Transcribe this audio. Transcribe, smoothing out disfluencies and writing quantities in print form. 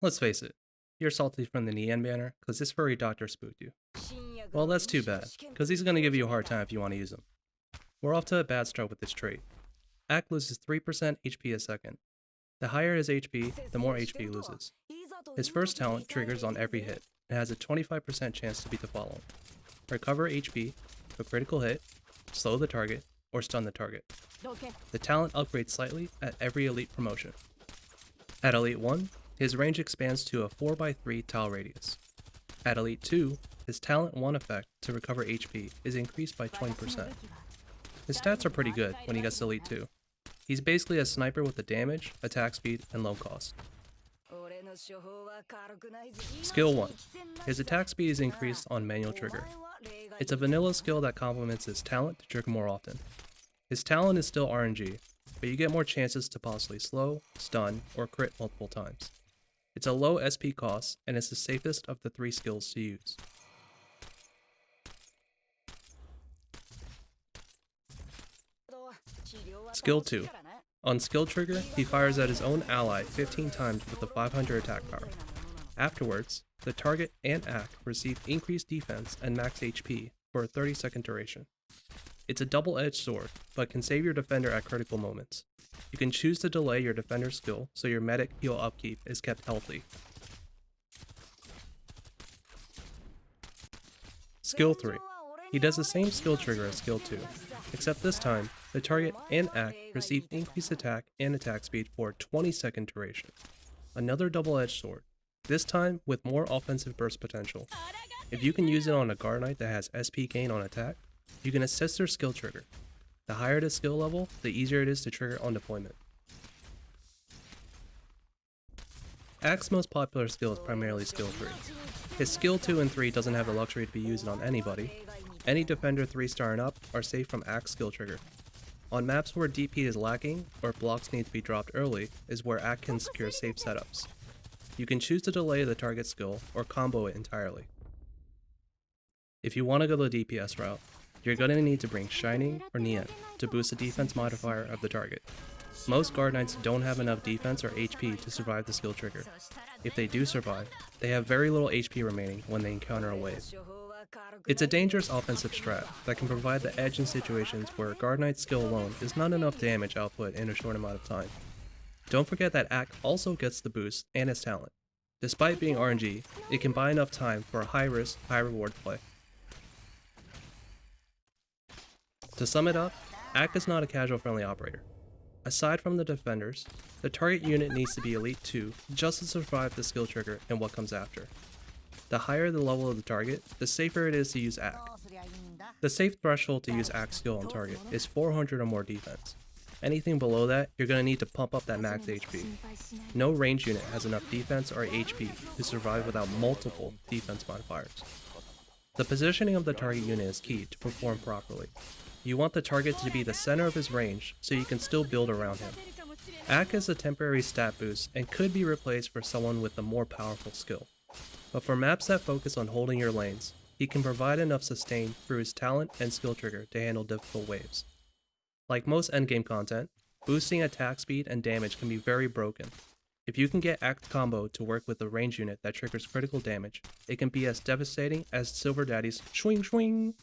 Let's face it, you're salty from the Nian banner because this furry doctor spooked you. Well, that's too bad, because he's going to give you a hard time if you want to use him. We're off to a bad start with this trait. Ack loses 3% HP a second. The higher his HP, the more HP he loses. His first talent triggers on every hit, and has a 25% chance to beat the following: recover HP, a critical hit, slow the target, or stun the target. The talent upgrades slightly at every elite promotion. At Elite 1, his range expands to a 4x3 tile radius. At Elite 2, his talent 1 effect to recover HP is increased by 20%. His stats are pretty good when he gets to Elite 2. He's basically a sniper with the damage, attack speed, and low cost. Skill 1. His attack speed is increased on manual trigger. It's a vanilla skill that complements his talent to trigger more often. His talent is still RNG, but you get more chances to possibly slow, stun, or crit multiple times. It's a low SP cost, and it's the safest of the 3 skills to use. Skill 2. On skill trigger, he fires at his own ally 15 times with a 500 attack power. Afterwards, the target and Ack receive increased defense and max HP for a 30-second duration. It's a double-edged sword, but can save your defender at critical moments. You can choose to delay your defender's skill so your medic heal upkeep is kept healthy. Skill 3. He does the same skill trigger as skill 2, except this time, the target and Ack receive increased attack and attack speed for a 20-second duration. Another double-edged sword, this time with more offensive burst potential. If you can use it on a Guard Knight that has SP gain on attack, you can assist their skill trigger. The higher the skill level, the easier it is to trigger on deployment. Ack's most popular skill is primarily skill 3. His skill 2 and 3 doesn't have the luxury to be used on anybody. Any defender 3-star and up are safe from Ack's skill trigger. On maps where DP is lacking, or blocks need to be dropped early, is where Ack can secure safe setups. You can choose to delay the target skill, or combo it entirely. If you want to go the DPS route, you're going to need to bring Shining or Nian to boost the defense modifier of the target. Most Guard Knights don't have enough defense or HP to survive the skill trigger. If they do survive, they have very little HP remaining when they encounter a wave. It's a dangerous offensive strat that can provide the edge in situations where Guard Knight's skill alone is not enough damage output in a short amount of time. Don't forget that Ack also gets the boost and his talent. Despite being RNG, it can buy enough time for a high risk, high reward play. To sum it up, Ack is not a casual friendly operator. Aside from the defenders, the target unit needs to be Elite 2 just to survive the skill trigger and what comes after. The higher the level of the target, the safer it is to use Ack. The safe threshold to use Ack's skill on target is 400 or more defense. Anything below that, you're going to need to pump up that max HP. No range unit has enough defense or HP to survive without multiple defense modifiers. The positioning of the target unit is key to perform properly. You want the target to be the center of his range so you can still build around him. Ack is a temporary stat boost and could be replaced for someone with a more powerful skill. But for maps that focus on holding your lanes, he can provide enough sustain through his talent and skill trigger to handle difficult waves. Like most endgame content, boosting attack speed and damage can be very broken. If you can get Act combo to work with a range unit that triggers critical damage, it can be as devastating as Silver Daddy's swing swing.